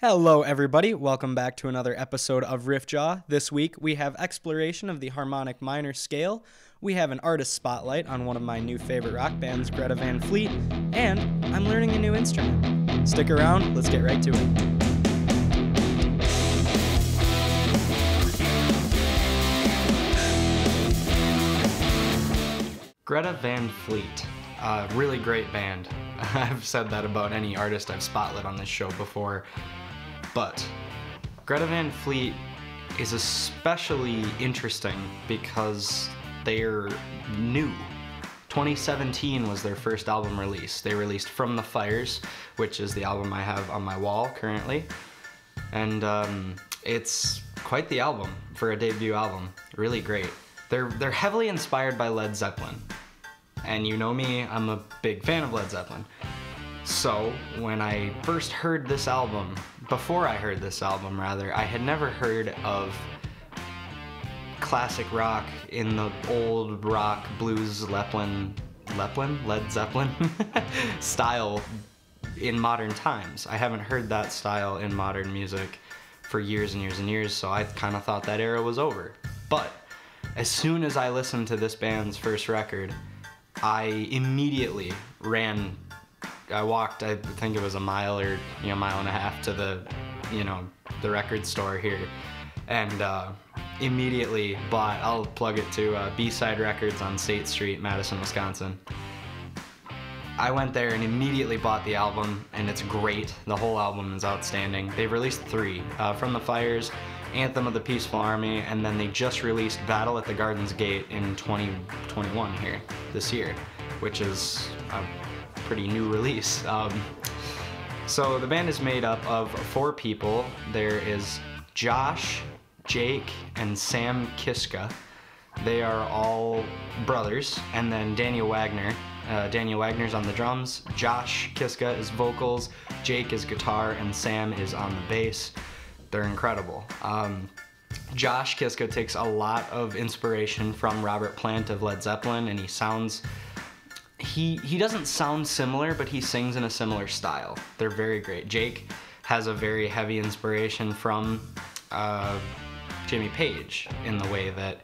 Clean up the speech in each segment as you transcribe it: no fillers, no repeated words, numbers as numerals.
Hello everybody, welcome back to another episode of RiffJaw. This week we have exploration of the harmonic minor scale, we have an artist spotlight on one of my new favorite rock bands, Greta Van Fleet, and I'm learning a new instrument. Stick around, let's get right to it. Greta Van Fleet, really great band. I've said that about any artist I've spotlit on this show before. But Greta Van Fleet is especially interesting because they're new. 2017 was their first album release. They released From the Fires, which is the album I have on my wall currently. And it's quite the album for a debut album. Really great. They're heavily inspired by Led Zeppelin. And you know me, I'm a big fan of Led Zeppelin. So when I first heard this album, before I heard this album rather, I had never heard of classic rock in the old rock, blues, Led Zeppelin style in modern times. I haven't heard that style in modern music for years and years and years, so I kind of thought that era was over. But as soon as I listened to this band's first record, I immediately I walked, I think it was a mile or mile and a half to the record store here, and immediately bought. I'll plug it to B-Side Records on State Street, Madison, Wisconsin. I went there and immediately bought the album, and it's great. The whole album is outstanding. They've released 3, From the Fires, Anthem of the Peaceful Army, and then they just released Battle at the Garden's Gate in 2021 here, this year, which is a pretty new release. So the band is made up of 4 people. There is Josh, Jake, and Sam Kiska. They are all brothers, and then Daniel Wagner. Daniel Wagner's on the drums, Josh Kiska is vocals, Jake is guitar, and Sam is on the bass. They're incredible. Josh Kiska takes a lot of inspiration from Robert Plant of Led Zeppelin, and he doesn't sound similar, but he sings in a similar style. They're very great. Jake has a very heavy inspiration from Jimmy Page in the way that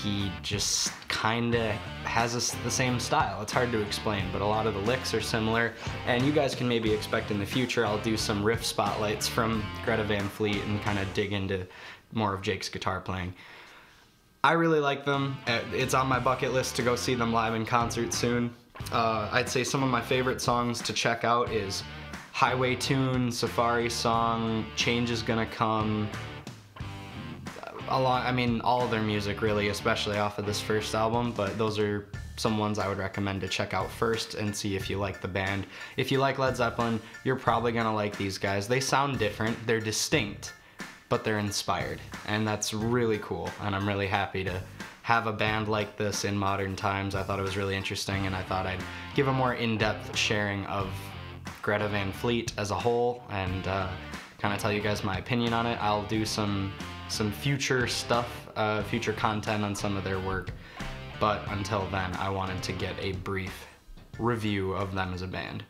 he just kinda has the same style. It's hard to explain, but a lot of the licks are similar, and you guys can maybe expect in the future I'll do some riff spotlights from Greta Van Fleet and kind of dig into more of Jake's guitar playing. I really like them. It's on my bucket list to go see them live in concert soon. I'd say some of my favorite songs to check out is Highway Tune, Safari Song, Change Is Gonna Come. All of their music really, especially off of this first album, but those are some ones I would recommend to check out first and see if you like the band. If you like Led Zeppelin, you're probably gonna like these guys. They sound different, they're distinct, but they're inspired, and that's really cool, and I'm really happy to have a band like this in modern times. I thought it was really interesting, and I thought I'd give a more in-depth sharing of Greta Van Fleet as a whole, and kind of tell you guys my opinion on it. I'll do some future stuff, future content on some of their work, but until then I wanted to get a brief review of them as a band.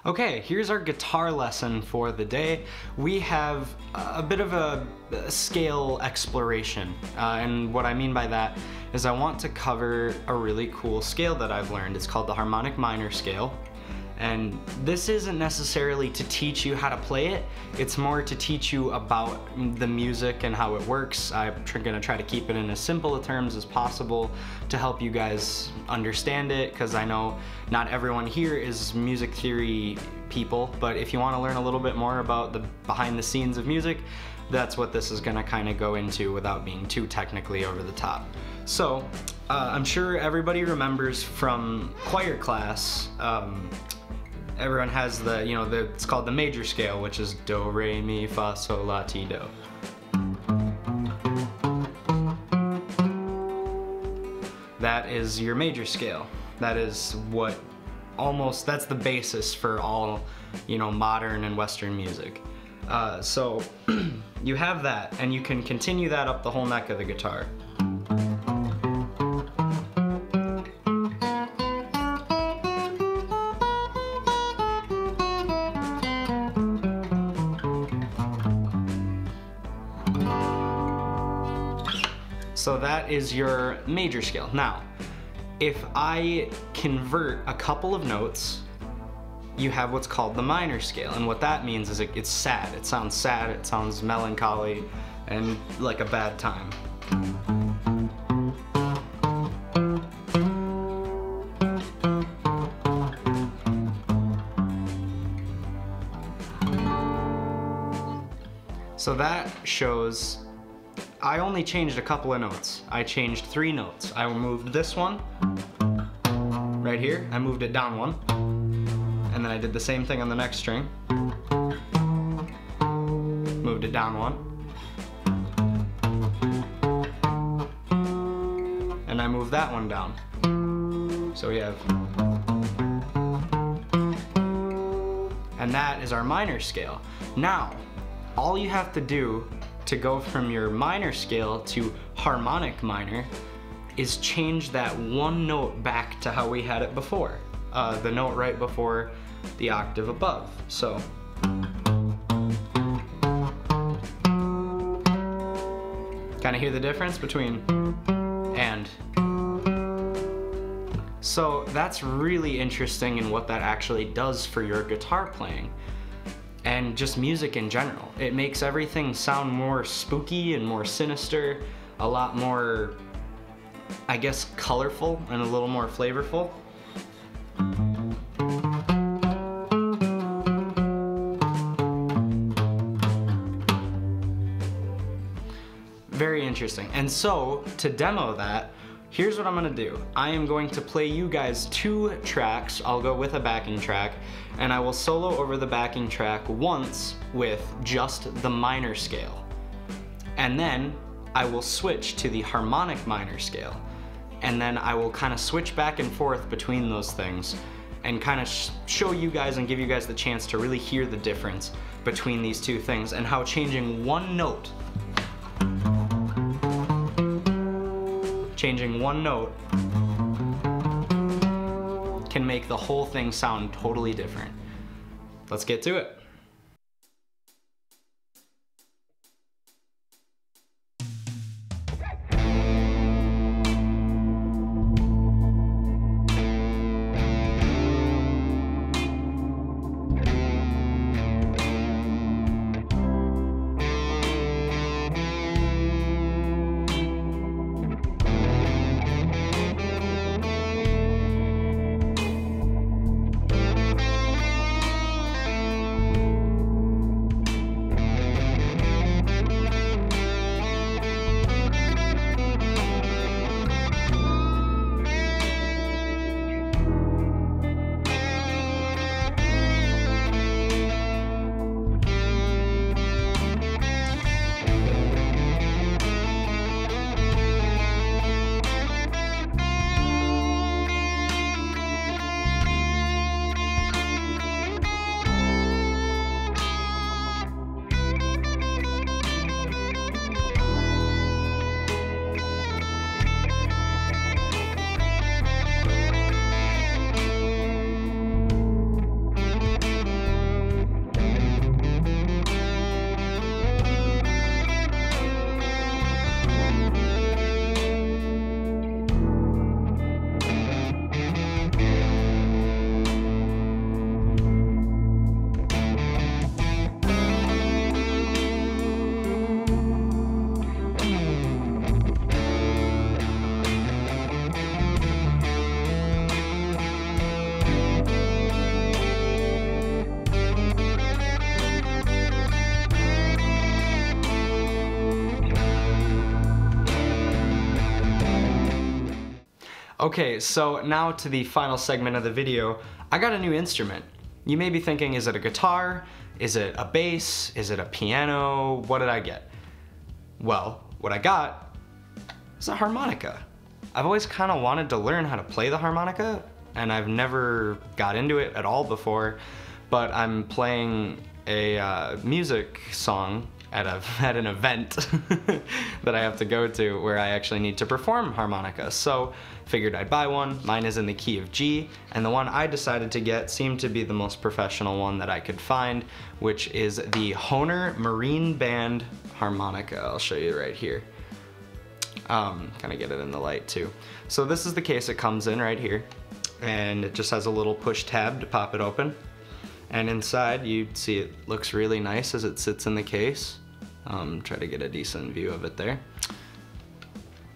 Okay, here's our guitar lesson for the day. We have a bit of a scale exploration, and what I mean by that is I want to cover a really cool scale that I've learned. It's called the Harmonic Minor scale. And this isn't necessarily to teach you how to play it, it's more to teach you about the music and how it works. I'm gonna try to keep it in as simple terms as possible to help you guys understand it, because I know not everyone here is music theory people, but if you want to learn a little bit more about the behind the scenes of music, that's what this is gonna kind of go into without being too technically over the top. So, I'm sure everybody remembers from choir class, everyone has it's called the major scale, which is do, re, mi, fa, sol, la, ti, do. That is your major scale. That is that's the basis for all, modern and Western music. So you have that, and you can continue that up the whole neck of the guitar. So that is your major scale. Now, if I convert a couple of notes, you have what's called the minor scale. And what that means is it's sad. It sounds melancholy and like a bad time. So that shows I only changed a couple of notes. I changed 3 notes. I moved this one right here. I moved it down 1. And then I did the same thing on the next string. Moved it down 1. And I moved that one down. So we have... And that is our minor scale. Now, all you have to do to go from your minor scale to harmonic minor is change that one note back to how we had it before. The note right before the octave above. So. Kind of hear the difference between and. So that's really interesting in what that actually does for your guitar playing. And just music in general. It makes everything sound more spooky and more sinister, a lot more, I guess, colorful and a little more flavorful. Very interesting. And so, to demo that, here's what I'm gonna do. I am going to play you guys 2 tracks. I'll go with a backing track, and I will solo over the backing track once with just the minor scale. And then I will switch to the harmonic minor scale. And then I will kind of switch back and forth between those things and kind of show you guys and give you guys the chance to really hear the difference between these 2 things and how changing one note can make the whole thing sound totally different. Let's get to it. Okay, so now to the final segment of the video. I got a new instrument. You may be thinking, is it a guitar? Is it a bass? Is it a piano? What did I get? Well, what I got is a harmonica. I've always kind of wanted to learn how to play the harmonica, and I've never got into it at all before, but I'm playing a music song at an event that I have to go to where I actually need to perform harmonica. So figured I'd buy one. Mine is in the key of G, and the one I decided to get seemed to be the most professional one that I could find, which is the Hohner Marine Band harmonica. I'll show you right here. Kind of get it in the light too. So this is the case it comes in right here, and it just has a little push tab to pop it open. And inside you see it looks really nice as it sits in the case. Try to get a decent view of it there.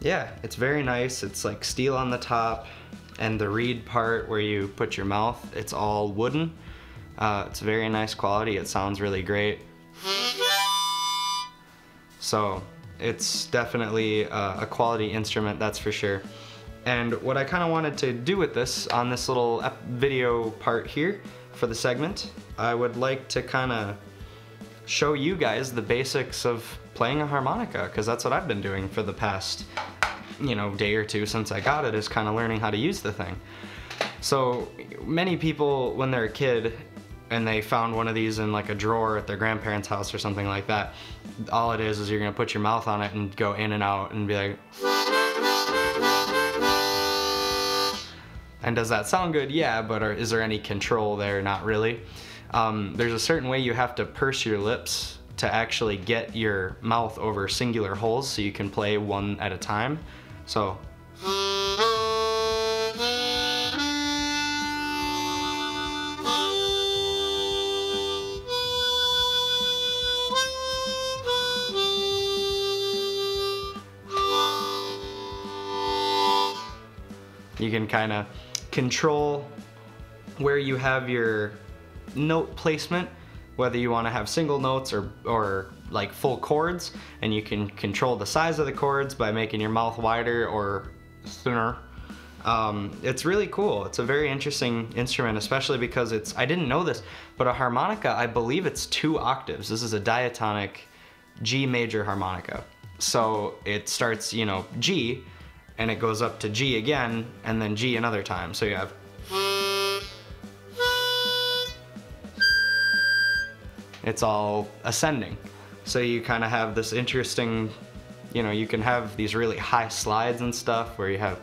Yeah, it's very nice. It's like steel on the top, and the reed part where you put your mouth, it's all wooden. It's very nice quality. It sounds really great. So it's definitely a quality instrument, that's for sure. And what I kind of wanted to do with this on this little video part here for the segment, I would like to kind of show you guys the basics of playing a harmonica, because that's what I've been doing for the past, you know, day or two since I got it, is kind of learning how to use the thing. So many people, when they're a kid and they found one of these in like a drawer at their grandparents' house or something like that, all it is you're gonna put your mouth on it and go in and out and be like, and does that sound good? Yeah, but is there any control there? Not really. There's a certain way you have to purse your lips to actually get your mouth over singular holes so you can play one at a time. So you can kind of control where you have your note placement, whether you want to have single notes or like full chords, and you can control the size of the chords by making your mouth wider or thinner. It's really cool. It's a very interesting instrument, especially because I didn't know this, but a harmonica, I believe it's 2 octaves. This is a diatonic G major harmonica. So it starts, you know, G, and it goes up to G again, and then G another time. So you have, it's all ascending. So you kind of have this interesting, you know, you can have these really high slides and stuff where you have,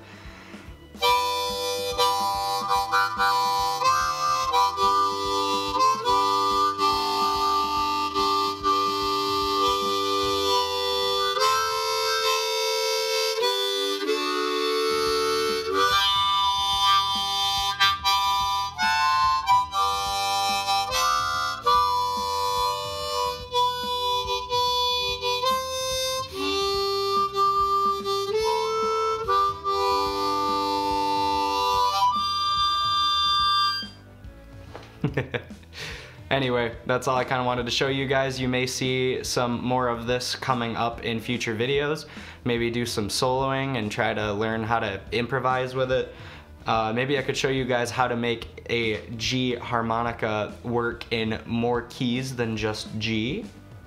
Anyway, that's all I kind of wanted to show you guys. You may see some more of this coming up in future videos. Maybe do some soloing and try to learn how to improvise with it. Maybe I could show you guys how to make a G harmonica work in more keys than just G.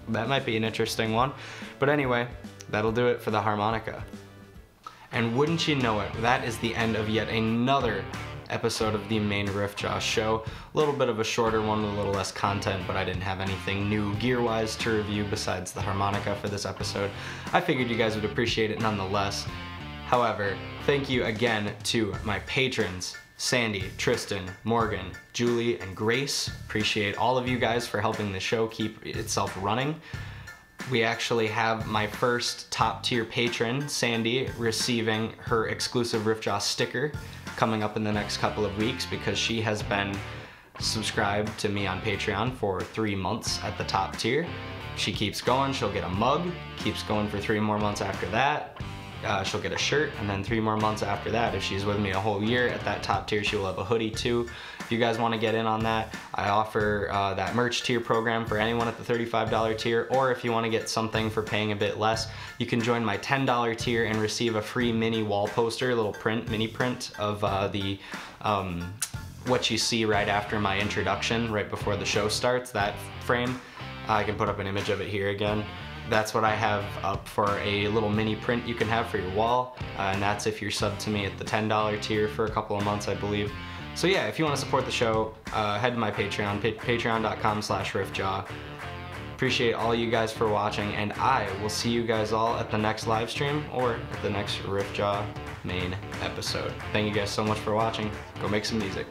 That might be an interesting one. But anyway, that'll do it for the harmonica. And wouldn't you know it, that is the end of yet another episode of the main RiffJaw show. A little bit of a shorter one with a little less content, but I didn't have anything new gear-wise to review besides the harmonica for this episode. I figured you guys would appreciate it nonetheless. However, thank you again to my patrons, Sandy, Tristan, Morgan, Julie, and Grace. Appreciate all of you guys for helping the show keep itself running. We actually have my first top tier patron, Sandy, receiving her exclusive RiffJaw sticker coming up in the next couple of weeks, because she has been subscribed to me on Patreon for 3 months at the top tier. She keeps going, she'll get a mug, keeps going for 3 more months after that. She'll get a shirt, and then 3 more months after that, if she's with me a whole year at that top tier, she will have a hoodie too. If you guys want to get in on that, I offer that merch tier program for anyone at the $35 tier, or if you want to get something for paying a bit less, you can join my $10 tier and receive a free mini wall poster, a little mini print of what you see right after my introduction, right before the show starts, that frame. I can put up an image of it here again. That's what I have up for a little mini print you can have for your wall, and that's if you're subbed to me at the $10 tier for a couple of months, I believe. So yeah, if you want to support the show, head to my Patreon, patreon.com/RiffJaw. Appreciate all you guys for watching, and I will see you guys all at the next live stream or at the next RiffJaw main episode. Thank you guys so much for watching. Go make some music.